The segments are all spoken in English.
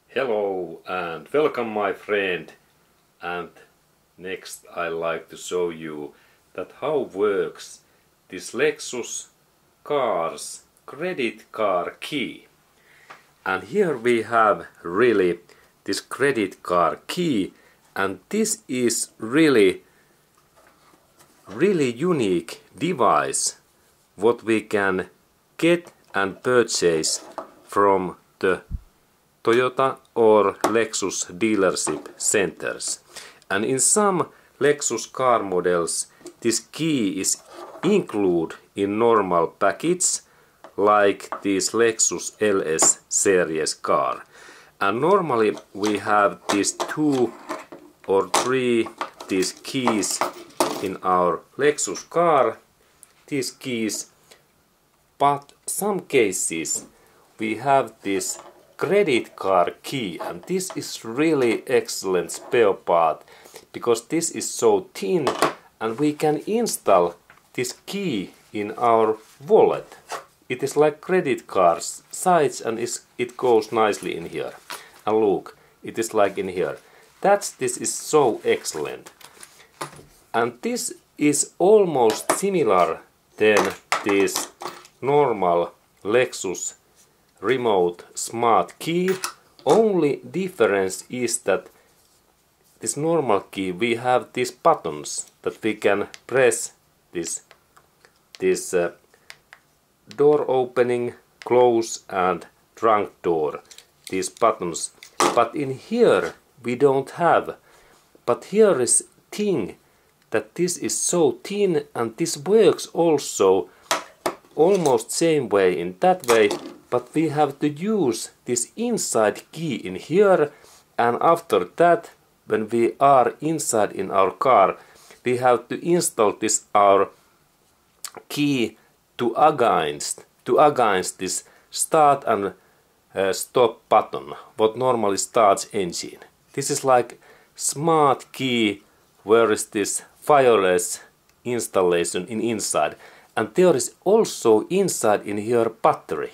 Hello and welcome my friend, and next I like to show you that how works this Lexus car's credit card key. And here we have really this credit card key, and this is really unique device what we can get and purchase from the Toyota or Lexus dealership centers. And in some Lexus car models this key is included in normal package, like this Lexus LS series car. And normally we have these 2 or 3 these keys in our Lexus car, these keys, but some cases we have this credit card key, and this is really excellent spare part because this is so thin and we can install this key in our wallet. It is like credit card size and it goes nicely in here. And look, it is like in here. This is so excellent. And this is almost similar than this normal Lexus remote smart key. Only difference is that this normal key we have these buttons that we can press this door opening, close and trunk door, these buttons. But in here we don't have. But here is thing that this is so thin, and this works also almost same way in that way, but we have to use this inside key in here, and after that when we are inside in our car we have to install this our key to against this start and stop button what normally starts engine. This is like smart key where is this wireless installation in inside, and there is also inside in here battery.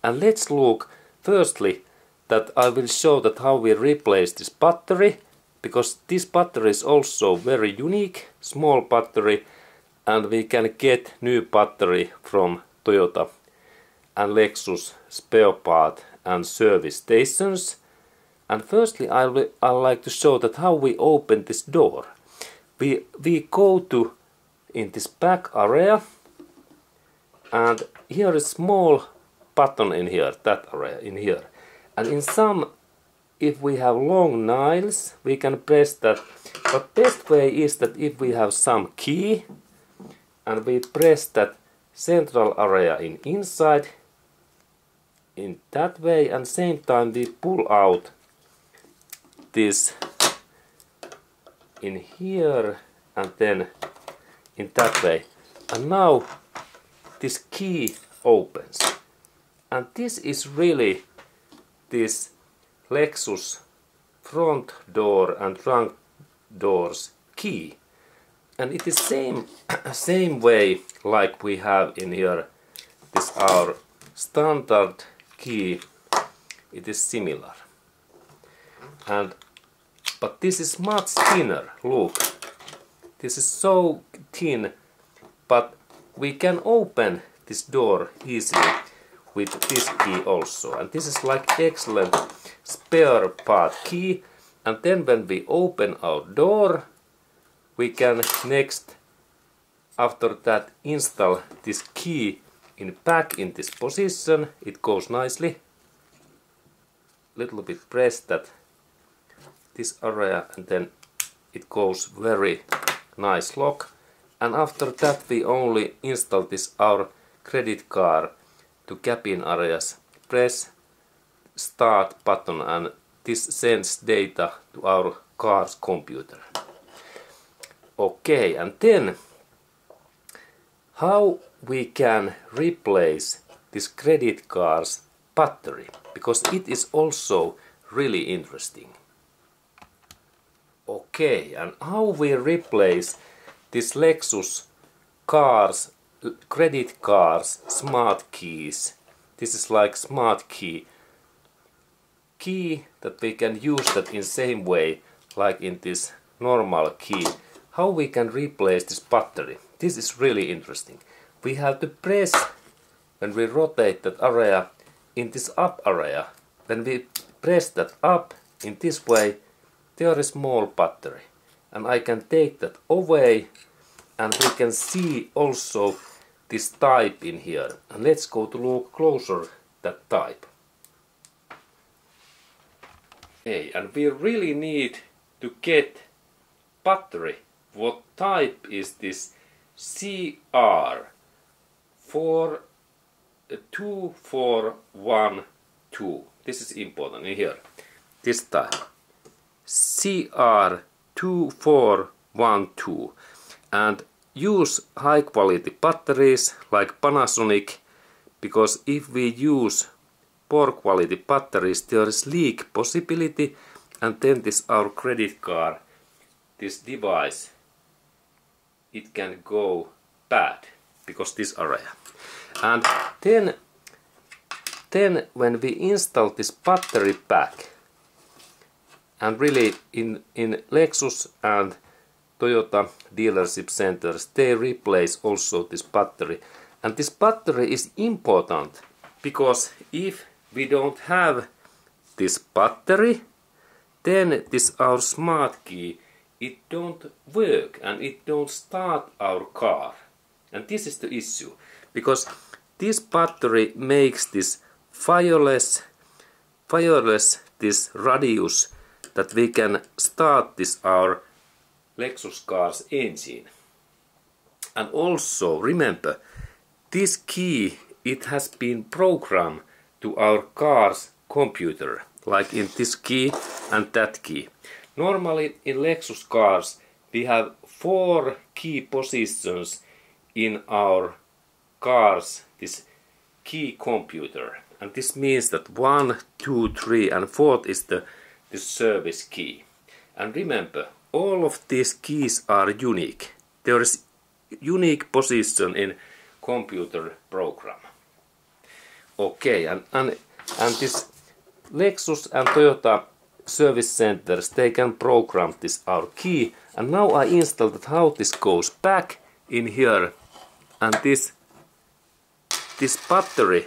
And let's look firstly that I will show that how we replace this battery, because this battery is also very unique, small battery, and we can get new battery from Toyota and Lexus spare part and service stations. And firstly I like to show that how we open this door. We go to in this back area, and here is small button in here, that area in here. And in some, if we have long nails we can press that, but best way is that if we have some key and we press that central area in inside in that way, and same time we pull out this in here and then in that way, and now this key opens. And this is really this Lexus front door and trunk doors key, and it is same way like we have in here this our standard key. It is similar, but this is much thinner. Look, this is so thin, but we can open this door easily with this key also. And this is like excellent spare part key. And then when we open our door we can next after that install this key back in this position. It goes nicely. Little bit press that this area and then it goes very nice lock. And after that we only install this our credit card to cabin areas. Press start button and this sends data to our car's computer. Okay, and then how we can replace this credit card's battery, because it is also really interesting. Okay, and how we replace this Lexus car's credit cards, smart keys. This is like smart key that we can use that in same way like in this normal key. How we can replace this battery? This is really interesting. We have to press when we rotate that area in this up area. When we press that up in this way, there is a small battery, and I can take that away, and we can see also this type in here. And let's go to look closer that type. Okay, and we really need to get battery. What type is this CR2412? This is important in here. This type. CR2412. And use high quality batteries like Panasonic, because if we use poor quality batteries, there is leak possibility, and then this our credit card, this device, it can go bad because this area. And then when we install this battery pack, and really in Lexus and Toyota dealership centers, they replace also this battery. And this battery is important because if we don't have this battery, then this our smart key, it don't work and it don't start our car. And this is the issue, because this battery makes this wireless this radius that we can start this our Lexus car's engine. And also remember, this key, it has been programmed to our car's computer, like in this key and that key. Normally in Lexus cars we have 4 key positions in our car's this key computer, and this means that 1, 2, 3 and 4th is the service key. And remember, all of these keys are unique. There is unique position in computer program. Okay, and this Lexus and Toyota service centers, they can program this our key. And now I installed how this goes back in here, and this battery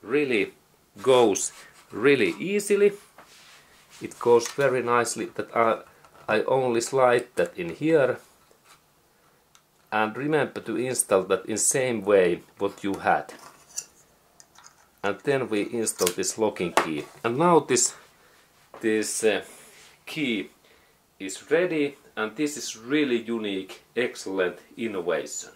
really goes really easily. It goes very nicely that I only slide that in here. And remember to install that in same way what you had. And then we install this locking key. And now this key is ready, and this is really unique, excellent innovation.